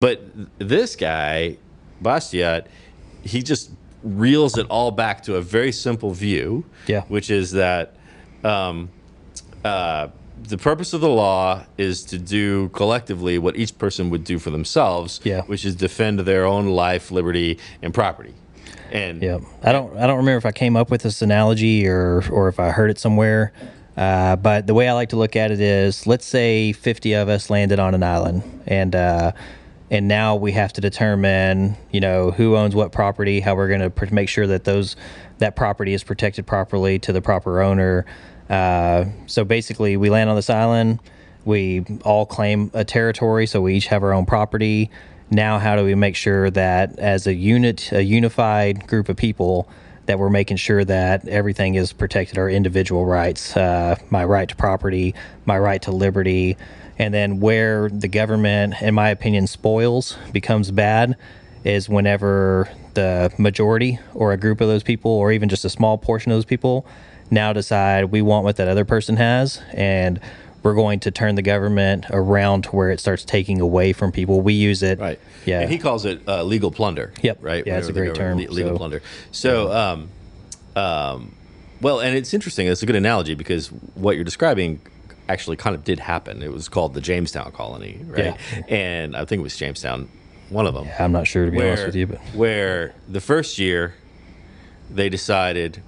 But this guy, Bastiat, he just reels it all back to a very simple view, which is that the purpose of the law is to do collectively what each person would do for themselves, which is defend their own life, liberty, and property. And I don't remember if I came up with this analogy or if I heard it somewhere. But the way I like to look at it is, let's say 50 of us landed on an island, and now we have to determine, who owns what property, how we're going to make sure that that property is protected properly to the proper owner. So basically, we land on this island. We all claim a territory, so we each have our own property. Now, how do we make sure that as a unified group of people, that we're making sure that everything is protected, our individual rights, my right to property, my right to liberty, and then where the government, in my opinion, becomes bad is whenever the majority or a group of those people, or even just a small portion of those people, now decide we want what that other person has, and we're going to turn the government around to where it starts taking away from people. We use it. Right. Yeah. And he calls it legal plunder. Yep. Right. Yeah, it's a great term. Legal plunder. So, well, and it's interesting. It's a good analogy because what you're describing actually kind of did happen. It was called the Jamestown Colony, right? Yeah. And I think it was Jamestown, one of them. Yeah, I'm not sure, to be honest with you. But where the first year they decided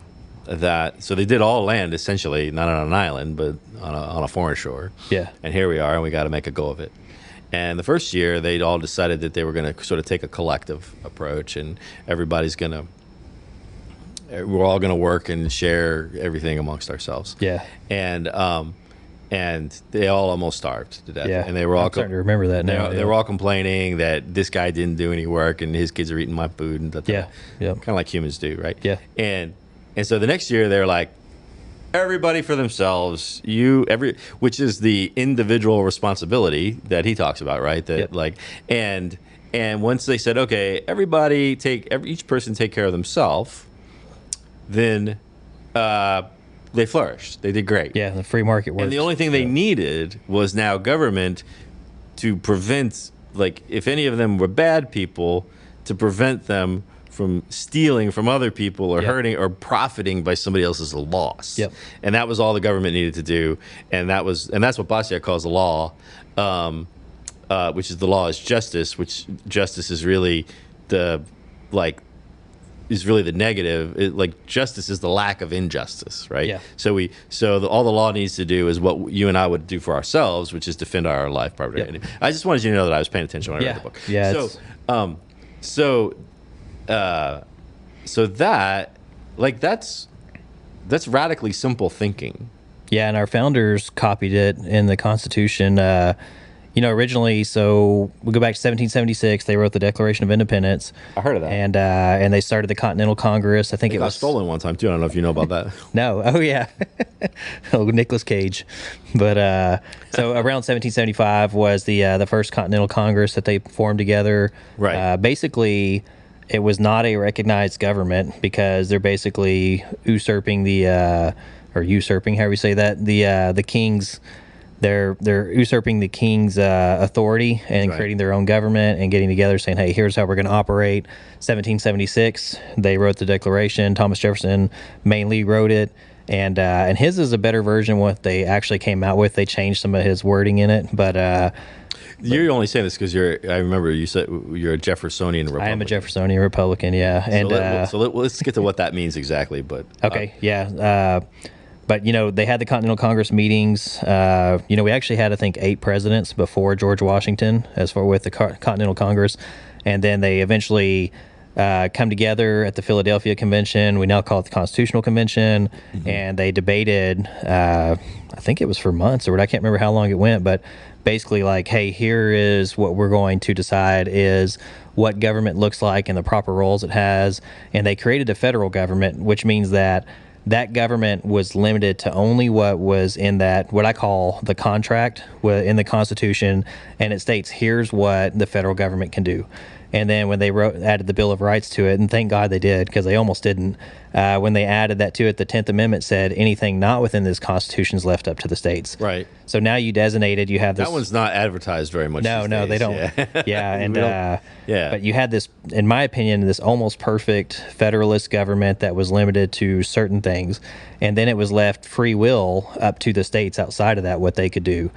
that, so they did all land essentially, not on an island, but on a foreign shore. Yeah. And here we are, and we got to make a go of it. And the first year, they'd all decided that they were going to sort of take a collective approach, and we're all going to work and share everything amongst ourselves. Yeah. And they all almost starved to death. Yeah. And they were all I'm starting to remember that now. They were all complaining that this guy didn't do any work, and his kids are eating my food, and kind of like humans do, right? Yeah. And so the next year, they're like, everybody for themselves, which is the individual responsibility that he talks about, right? That and once they said, okay, each person take care of themselves, then they flourished. They did great. Yeah, the free market works. And the only thing they needed was now government to prevent, like, if any of them were bad people, to prevent them from stealing from other people or hurting or profiting by somebody else's loss. Yep. And that was all the government needed to do. And that's what Bastiat calls the law, which is the law is justice, which justice is really the negative. Justice is the lack of injustice, right? Yeah. All the law needs to do is what you and I would do for ourselves, which is defend our life, property. Yep. I just wanted you to know that I was paying attention when I read the book. Yeah. So that's radically simple thinking. Yeah, and our founders copied it in the Constitution. Originally, so we go back to 1776. They wrote the Declaration of Independence. I heard of that. And they started the Continental Congress. I think it got stolen one time too. I don't know if you know about that. No. Oh yeah. Nicolas Cage. But so around 1775 was the first Continental Congress that they formed together. Right. Basically, it was not a recognized government because they're basically usurping however you say that, the king's. They're usurping the king's authority and creating their own government and getting together saying, hey, here's how we're going to operate. 1776, they wrote the Declaration. Thomas Jefferson mainly wrote it. And his is a better version of what they actually came out with. They changed some of his wording in it. But you're only saying this because I remember you said you're a Jeffersonian Republican. I am a Jeffersonian Republican, yeah. And let's get to what that means exactly. But okay, yeah. But, they had the Continental Congress meetings. We actually had, I think, 8 presidents before George Washington as far with the Continental Congress. And then they eventually come together at the Philadelphia Convention. We now call it the Constitutional Convention. Mm-hmm. And they debated, I think it was for months or I can't remember how long it went, but basically like, hey, here is what we're going to decide is what government looks like and the proper roles it has. And they created a federal government, which means that government was limited to only what was in what I call the contract in the Constitution, and it states here's what the federal government can do. And then when they added the Bill of Rights to it, and thank God they did, because they almost didn't, when they added that to it, the 10th Amendment said anything not within this Constitution is left up to the states. Right. So now you have this. That one's not advertised very much. No, these they days. don't. Yeah, and yeah. But you had this, in my opinion, this almost perfect federalist government that was limited to certain things, and then it was left free will up to the states outside of that what they could do.